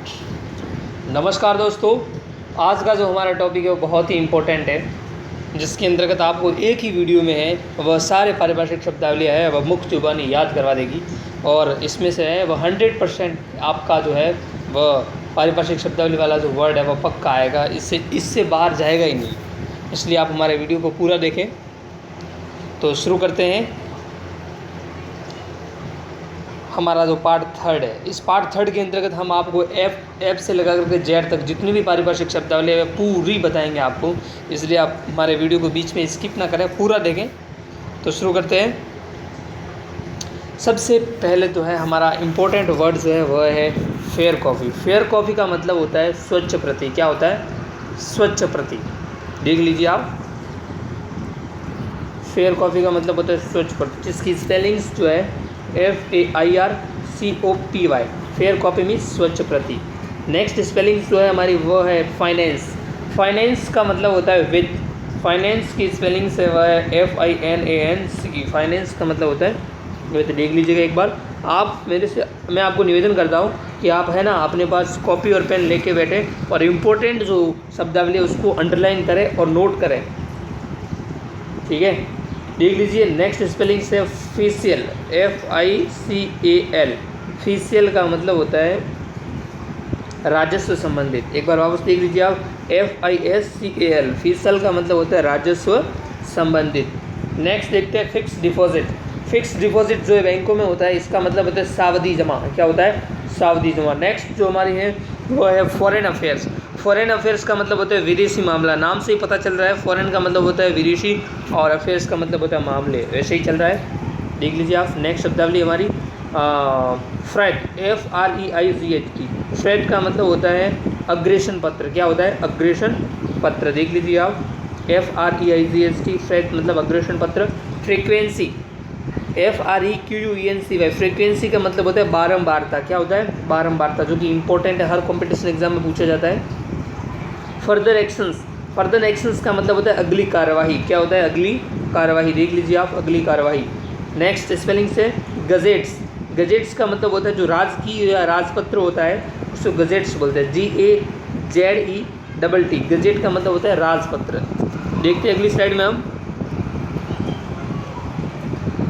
नमस्कार दोस्तों, आज का जो हमारा टॉपिक है वो बहुत ही इम्पोर्टेंट है, जिसके अंतर्गत आपको एक ही वीडियो में है वह सारे पारिभाषिक शब्दावलियाँ है वह मुख्य जुबानी याद करवा देगी। और इसमें से है वह 100% आपका जो है वह पारिभाषिक शब्दावली वाला जो वर्ड है वह पक्का आएगा, इससे बाहर जाएगा ही नहीं। इसलिए आप हमारे वीडियो को पूरा देखें। तो शुरू करते हैं हमारा जो पार्ट थर्ड है। इस पार्ट थर्ड के अंतर्गत हम आपको एफ से लगा करके जेड तक जितनी भी पारिभाषिक शब्दावली है पूरी बताएंगे आपको, इसलिए आप हमारे वीडियो को बीच में स्किप ना करें, पूरा देखें। तो शुरू करते हैं। सबसे पहले तो है हमारा इम्पोर्टेंट वर्ड जो है वह है फेयर कॉफ़ी। फेयर कॉफ़ी का मतलब होता है स्वच्छ प्रति। क्या होता है? स्वच्छ प्रति। देख लीजिए आप, फेयर कॉफ़ी का मतलब होता है स्वच्छ प्रति, जिसकी स्पेलिंग्स जो है FAIRCOPY। फेयर कॉपी मीन्स स्वच्छ प्रति। नेक्स्ट स्पेलिंग जो है हमारी वो है फाइनेंस। फाइनेंस का मतलब होता है वित्त। फाइनेंस की स्पेलिंग से वह है FINANCE। फाइनेंस का मतलब होता है वित्त। देख लीजिएगा एक बार आप मैं आपको निवेदन करता हूँ कि आप है ना अपने पास कॉपी और पेन लेके बैठे और इम्पोर्टेंट जो शब्दावली है उसको अंडरलाइन करें और नोट करें, ठीक है। देख लीजिए नेक्स्ट स्पेलिंग से फीसियल, FICAL। फीसियल का मतलब होता है राजस्व संबंधित। एक बार वापस देख लीजिए आप, FISCAL। फीसल का मतलब होता है राजस्व संबंधित। नेक्स्ट देखते हैं फिक्स डिपॉजिट। फिक्स डिपॉजिट जो है बैंकों में होता है, इसका मतलब होता है सावधि जमा। क्या होता है? सावधि जमा। नेक्स्ट जो हमारी है वो है फॉरेन अफेयर्स। फॉरेन अफेयर्स का मतलब होता है विदेशी मामला। नाम से ही पता चल रहा है, फॉरेन का मतलब होता है विदेशी और अफेयर्स का मतलब होता है मामले, वैसे ही चल रहा है। देख लीजिए आप नेक्स्ट शब्दावली हमारी फ्रेट, FREIGH की। फ्रेट का मतलब होता है अग्रेषण पत्र। क्या होता है? अग्रेषण पत्र। देख लीजिए आप, FREIGH, फ्रेट मतलब अग्रेषण पत्र। Frequency, FREQUENCY। फ्रीक्वेंसी का मतलब होता है बारंबारता। क्या होता है? बारंबारता, जो कि इंपॉर्टेंट है, हर कॉम्पिटिशन एग्जाम में पूछा जाता है। Further actions. फर्दर एक्शंस का मतलब होता है अगली कार्यवाही। क्या होता है? अगली कार्यवाही। देख लीजिए आप, अगली कार्यवाही। नेक्स्ट स्पेलिंग से गजेट्स। गजेट्स का मतलब होता है जो राजकीय या राजपत्र होता है उसको गजेट्स बोलते हैं, GAZET। गजेट का मतलब होता है राजपत्र। देखते हैं अगली स्लाइड में हम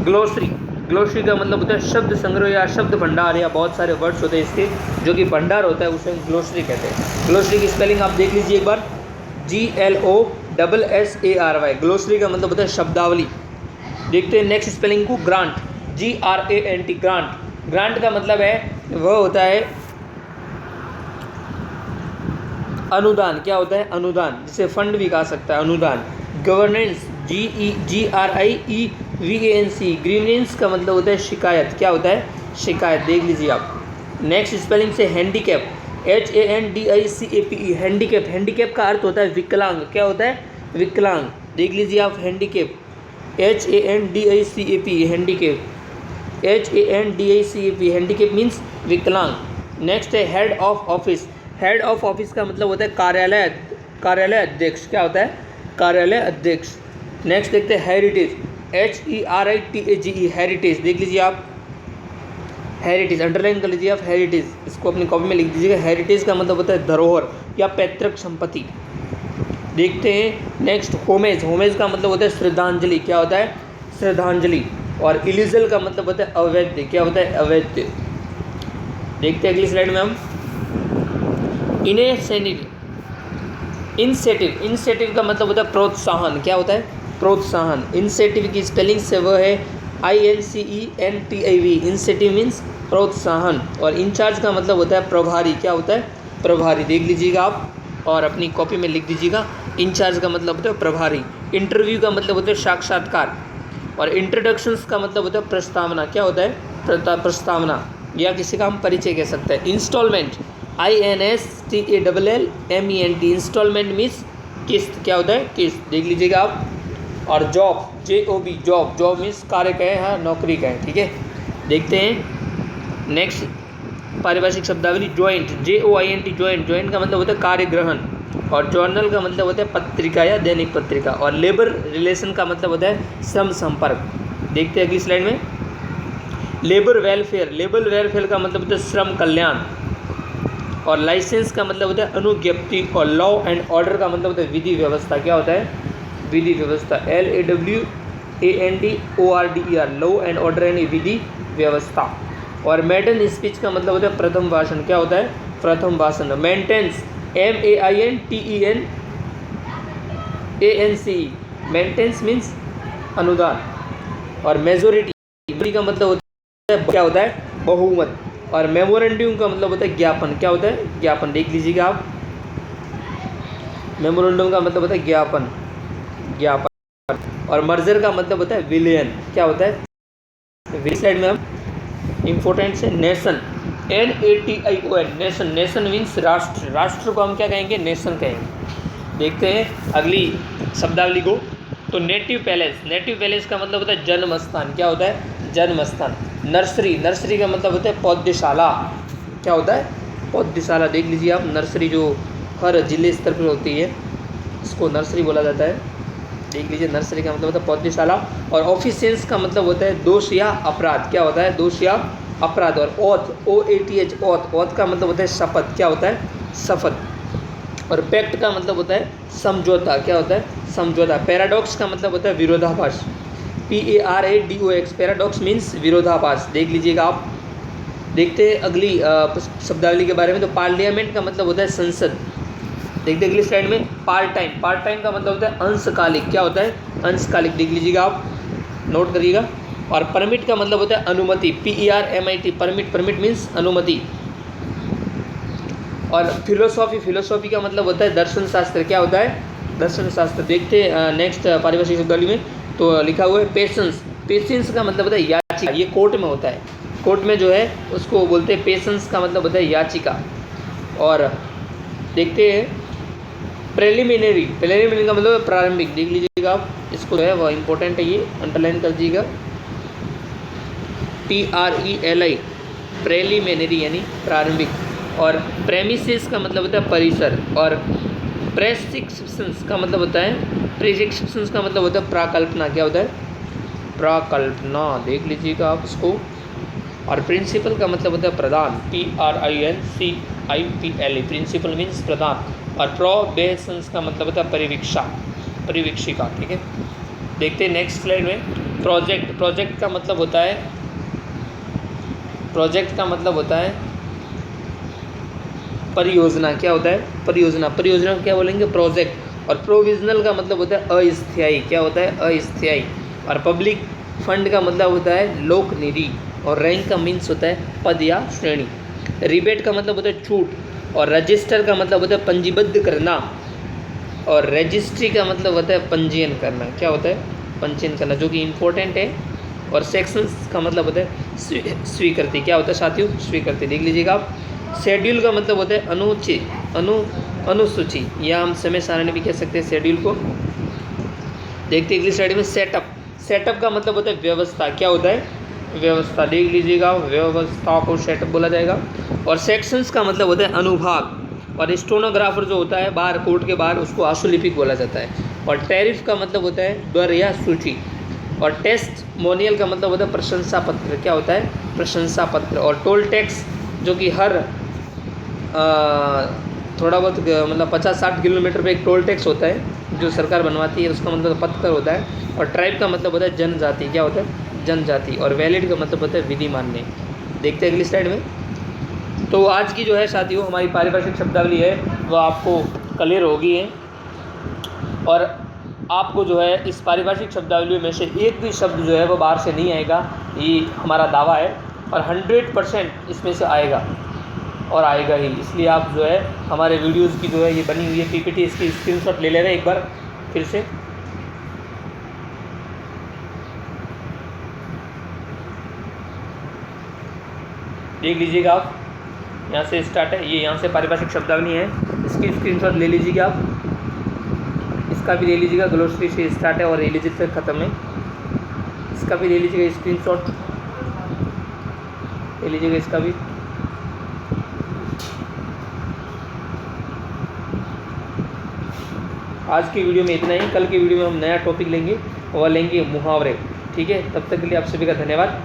ग्लोसरी। ग्लोसरी का मतलब होता है शब्द संग्रह या शब्द भंडार, या बहुत सारे वर्ड्स होते हैं इसके जो कि भंडार होता है, उसे ग्लोसरी कहते हैं। ग्लोसरी की स्पेलिंग आप देख लीजिए एक बार, GLOSSARY। ग्लोसरी का मतलब होता है शब्दावली। देखते हैं नेक्स्ट स्पेलिंग को, ग्रांट, GRANT। ग्रांट। ग्रांट का मतलब है वह होता है अनुदान। क्या होता है? अनुदान, जिसे फंड भी कहा सकता है, अनुदान। Governance, GRIEVANC। ग्रीवेंस का मतलब होता है शिकायत। क्या होता है? शिकायत। देख लीजिए आप नेक्स्ट स्पेलिंग से हैंडीकैप, HANDICAPE। हैंडीकैप। हैंडीकैप का अर्थ होता है विकलांग। क्या होता है? विकलांग। देख लीजिए आप handicap, HANDICAP। Handicap, HANDICAP। Handicap means विकलांग। नेक्स्ट है head of office. Head of office का मतलब होता है कार्यालय अध्यक्ष। क्या होता है? कार्यालय अध्यक्ष। नेक्स्ट देखते हैं हेरिटेज, HERITAGE। हेरिटेज। देख लीजिए आप हेरिटेज, अंडरलाइन कर लीजिए आप हेरिटेज, इसको अपनी कॉपी में लिख दीजिएगा। हेरिटेज का मतलब होता है धरोहर या पैतृक संपत्ति। देखते हैं नेक्स्ट होमेज। होमेज का मतलब होता है श्रद्धांजलि। क्या होता है? श्रद्धांजलि। और इलीगल का मतलब होता है अवैध। क्या होता है? अवैध। देखते हैं अगली स्लाइड में हम इंसेटिव का मतलब होता है प्रोत्साहन। क्या होता है? प्रोत्साहन। इंसेटिव की स्पेलिंग से वह है INCENTIV। इंसेटिव मीन्स प्रोत्साहन। और इंचार्ज का मतलब होता है प्रभारी। क्या होता है? प्रभारी। देख लीजिएगा आप और अपनी कॉपी में लिख दीजिएगा, इंचार्ज का मतलब होता है प्रभारी। इंटरव्यू का मतलब होता है साक्षात्कार। और इंट्रोडक्शंस का मतलब होता है प्रस्तावना। क्या होता है? प्रस्तावना, या किसी का हम परिचय कह सकते हैं। Instalment, INSTALLMENT। इंस्टॉलमेंट मीन्स किस्त। क्या होता है? किस्त। देख लीजिएगा आप। और जॉब, JOB। जॉब मीन्स कार्य कहें, हाँ नौकरी कहें, ठीक है। देखते हैं नेक्स्ट पारिभाषिक शब्दावली जॉइंट, JOINT। जॉइंट का मतलब होता है कार्य ग्रहण। और जर्नल का मतलब होता है पत्रिका या दैनिक पत्रिका। और लेबर रिलेशन का मतलब होता है श्रम संपर्क। देखते हैं अगली स्लाइड में लेबर वेलफेयर। का मतलब होता है श्रम कल्याण। और लाइसेंस का मतलब होता है अनुज्ञप्ति, और लॉ एंड ऑर्डर का मतलब होता है विधि व्यवस्था। क्या होता है? विधि व्यवस्था। LAWANDORDER, लॉ एंड ऑर्डर यानी विधि व्यवस्था। और मेडन स्पीच का मतलब होता है प्रथम भाषण। क्या होता है? प्रथम भाषण। मेंटेनेंस, MAINTENANCE, मेंटेनेंस मीन्स अनुदान। और मेजोरिटी का मतलब होता है क्या होता है? बहुमत। और मेमोरेंडम का मतलब होता है ज्ञापन। क्या होता है? ज्ञापन। देख लीजिएगा आप, मेमोरेंडम का मतलब होता है ज्ञापन, ज्ञापन। और मर्जर का मतलब होता है विलयन। क्या होता है? इस साइड में हम इम्पोर्टेंट से nation, NATION, nation. Nation means राष्ट्र। राष्ट्र को हम क्या कहेंगे? नेशन कहेंगे। देखते हैं अगली शब्दावली को। तो नेटिव पैलेस, नेटिव पैलेस का मतलब होता है जन्म स्थान। क्या होता है? जन्म स्थान। नर्सरी, नर्सरी का मतलब होता है पौधशाला। क्या होता है? पौधशाला। देख लीजिए आप, नर्सरी जो हर जिले स्तर पर होती है इसको नर्सरी बोला जाता है। देख लीजिए, नर्सरी का मतलब होता है पौधशाला। और ऑफिसेंस का मतलब होता है दोष या अपराध। क्या होता है? दोष या अपराध। और ओथ, OATH, ओथ, ओथ का मतलब होता है शपथ। क्या होता है? शपथ। और पैक्ट का मतलब होता है समझौता। क्या होता है? समझौता। पैराडॉक्स का मतलब होता है विरोधाभास। PARADOX, पैराडॉक्स मीन्स विरोधाभास। देख लीजिएगा आप। देखते हैं अगली शब्दावली के बारे में। तो पार्लियामेंट का मतलब होता है संसद। देखते अगली स्लाइड में। पार्ट टाइम, पार्ट टाइम का मतलब होता है अंशकालिक। क्या होता है? अंशकालिक। देख लीजिएगा आप, नोट करिएगा। और परमिट का मतलब होता है अनुमति। PERMIT, permit. परमिट मीन्स अनुमति। और फिलोसॉफी, फिलोसॉफी का मतलब होता है दर्शन शास्त्र। क्या होता है? दर्शन शास्त्र। देखते नेक्स्ट पारिभाषिक शब्दावली में। तो लिखा हुआ है पेशेंस। पेशेंस का मतलब होता है याचिका। ये कोर्ट में होता है, कोर्ट में जो है उसको बोलते हैं पेशेंस का मतलब होता है याचिका। और देखते हैं प्रेलिमिनरी, प्रेलिमिनरी का मतलब प्रारंभिक। देख लीजिएगा आप, इसको जो है वो इम्पोर्टेंट है, ये अंडरलाइन कर दीजिएगा। PRELI, प्रेलिमिनरी यानी प्रारंभिक। और प्रेमिसेस का मतलब होता है परिसर। और प्रेस्क्रिप्शंस का मतलब होता है, प्रेस्क्रिप्शंस का मतलब होता है प्राकल्पना। क्या होता है? प्राकल्पना। देख लीजिएगा आप इसको। और प्रिंसिपल का मतलब होता है प्रदान। PRINCIPLE, प्रिंसिपल मीन्स प्रदान। और प्रोबेशंस का मतलब होता है परिवीक्षा, परिवीक्षिका। ठीक है, देखते हैं नेक्स्ट स्लाइड में। प्रोजेक्ट, प्रोजेक्ट का मतलब होता है, प्रोजेक्ट का मतलब होता है परियोजना। क्या होता है? परियोजना। परियोजना को क्या बोलेंगे? प्रोजेक्ट। और प्रोविजनल का मतलब होता है अस्थायी। क्या होता है? अस्थायी। और पब्लिक फंड का मतलब होता है लोक निधि। और रैंक का मीन्स होता है पद या श्रेणी। रिबेट का मतलब होता है छूट। और रजिस्टर का मतलब होता है पंजीबद्ध करना। और रजिस्ट्री का मतलब होता है पंजीयन करना। क्या होता है? पंजीयन करना, जो कि इम्पोर्टेंट है। और सेक्शंस का मतलब होता है स्वीकृति। क्या होता है साथियों? स्वीकृति। देख लीजिएगा आप। शेड्यूल का मतलब होता है अनुसूची, या हम समय सारणी भी कह सकते हैं शेड्यूल को। देखते अगली स्लाइड में। सेटअप, सेटअप का मतलब होता है व्यवस्था। क्या होता है? व्यवस्था। देख लीजिएगा, व्यवस्था को सेटअप बोला जाएगा। और सेक्शंस का मतलब होता है अनुभाग। और स्टेनोग्राफर जो होता है बाहर कोर्ट के बाहर, उसको आशुलिपिक बोला जाता है। और टैरिफ का मतलब होता है दर या सूची। और टेस्टमोनियल का मतलब होता है प्रशंसा पत्र। क्या होता है? प्रशंसा पत्र। और टोल टैक्स, जो कि हर थोड़ा बहुत मतलब 50-60 किलोमीटर पे एक टोल टैक्स होता है जो सरकार बनवाती है, उसका मतलब पत्र होता है। और ट्राइब का मतलब होता है जनजाति। क्या होता है? जनजाति। और वैलिड का मतलब होता है विधि मान्य। देखते हैं अगली स्लाइड में। तो आज की जो है साथियों हमारी पारिभाषिक शब्दावली है वो आपको क्लियर होगी है। और आपको जो है इस पारिभाषिक शब्दावली में से एक भी शब्द जो है वो बाहर से नहीं आएगा, ये हमारा दावा है। और 100% इसमें से आएगा और आएगा ही। इसलिए आप जो है हमारे वीडियोज़ की जो है ये बनी हुई है PPT, इसकी स्क्रीनशॉट ले लेना एक बार फिर से। देख लीजिएगा आप, यहाँ से स्टार्ट है, ये यहाँ से पारिभाषिक शब्दावली है, इसकी स्क्रीनशॉट ले लीजिएगा आप। इसका भी ले लीजिएगा, ग्लोसरी से स्टार्ट है और एलिजिट से ख़त्म है। इसका भी ले लीजिएगा स्क्रीनशॉट, ले लीजिएगा इसका भी। आज की वीडियो में इतना ही। कल की वीडियो में हम नया टॉपिक लेंगे, वह लेंगे मुहावरे। ठीक है, तब तक के लिए आप सभी का धन्यवाद।